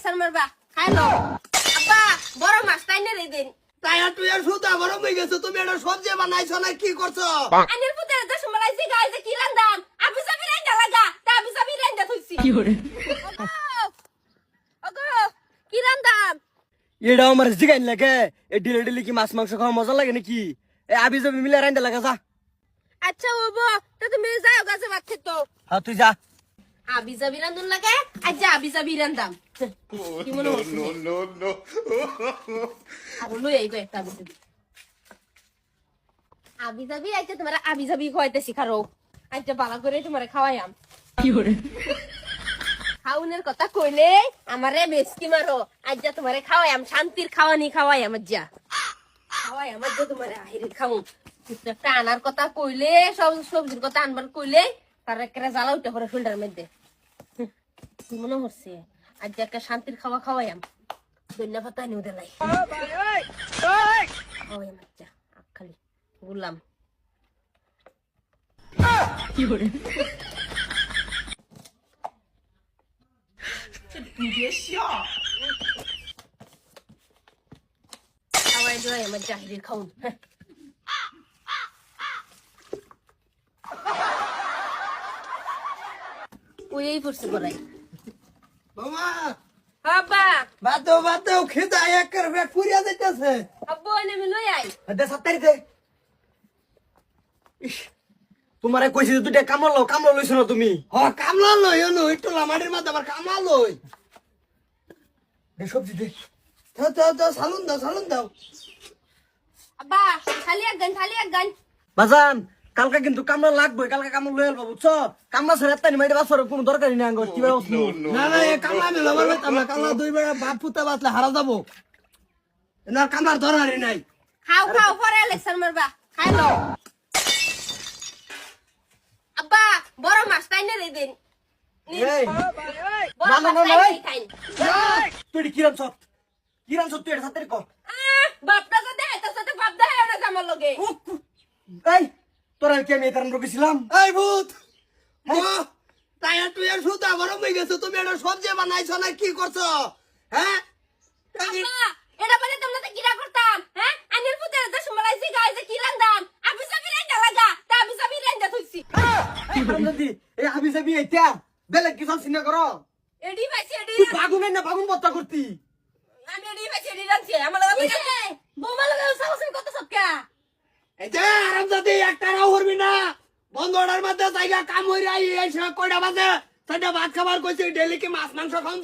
Lecture মারবা খাইলো আব্বা বড় মাছ তাইনে রে দিন তাই আর তুই আর সুতা গরম হয়ে গেছে, তুমি এটা সবজি বানাইছো না কি করছো? আনির পুতের দেশ মালাইছি গাইছে কি রান্দাম আবি সাবি রান্দা লাগা তা আবি সাবি রান্দা থইছি কি করে ওগো কি রান্দাম এটা আমার জিগাইন লাগে এই ডিলে ডিলে কি মাছ মাংস খাওয়া মজা লাগে নাকি? এই আবি যাবি মিলে রাইন্দা লাগা যা। আচ্ছা ওবো তা তুমি যাও গাছে ভাত খেতো হ্যাঁ তুই যা। আবি সাবি রান্দুন লাগে আজ আবি সাবি রান্দাম কি মনে হচ্ছে নো আর লই আইগো একটা আবি সাবি আইতে তোমার আবি সাবি খাওয়াইতে শিখারো আইতে বালা করে তোমার খাওয়াইয়াম কি করে খাউনের কথা কইলে আমারে বেশকি মারো আজ যা তোমারে খাওয়াইয়াম শান্তির খাওয়ানি খাওয়াইয়াম আজ যা খাওয়াইয়াম আজ যা তোমারে আহিরে খাও একটা আনার কথা কইলে সব সবজির কথা আনবার কইলে তার একটা জ্বালা উঠে পড়ে ফিল্টার মধ্যে কি মনে হচ্ছে আজ যা একটা শান্তির খাওয়া খাওয়াইয়াম ধন্যবাদ পাতা নিউ দেলাই খাওয়াইয়াম আজ যা খালি বললাম কি করে খাওয়াই দিলাই আমার জাহিরের খাউন ওই পড়ছে বলাই মামা আব্বা বাদ দাও খেদা একের পেট পুরিয়া যাইতেছে। আব্বু এনে আমি লই আই দে সাত্তারি দে। তোমারে কইছি যে দুইটা কামলা লইছ না তুমি। হ কামলা লই এনো একটু লামাড়ির মধ্যে আবার কামলা লই। দে সবজি দে। দাও সালুন দাও আব্বা খালি এক গান বাজান কালকে কিন্তু কামলা লাগবে, কালকে কামলা লই আলবা বুঝছো? কামলা ছাড়া এত্তানি মাইরে বাসর কোনো দরকারই নাই আঙ্গ কি ব্যবস্থা? না এ কামলা আমি লবার পাইতাম না, কামলা দুই বেড়া বাপ পুতা বাতলে হারা যাবো না, কামার ধরারই নাই। খাও পরে লেকচার মারবা খাইলো আব্বা বড় মাছ তাইনে রে দিন এই বড় না, মাছ না, তাইনে খাইন তুই কি রামছত তুই এটা সাত্তারি কর। বাপটা তো দেয় তোর সাথে বাপ দেয় না আমার লগে এই তোরা কি আমি এতারাম রকেছিলাম? এই ভূত তাই আর তুই আর সুতা গরম হয়ে গেছে, তুমি এটা সবজি বানাইছো না কি করছো? হ্যাঁ আব্বা এটা বলে তোমরা তো কিরা করতাম হ্যাঁ আনির পুতের দেশ মালাইছি গাইছে কি রান্দাম আবি সাবি রান্দা লাগা তা আবি সাবি রান্দা থইছি কি হারামজাদি এই হাবি যাবি এইটা বেলে কি সব সিনা করো? এডি ভাইছি এডি তুই বাগুন না বাগুন বত্তা করতি। আমি এডি ভাইছি এডি রানছি আমার লগে বোমা লগে সাহসের কত সবকা এই যে আরামজাদি একটা রাও করবি না, বন্ধ অর্ডার মধ্যে জায়গা কাম হইরা এই কয়টা বাজে সেটা ভাত খাবার কইছে, ডেলি কি মাছ মাংস খাওন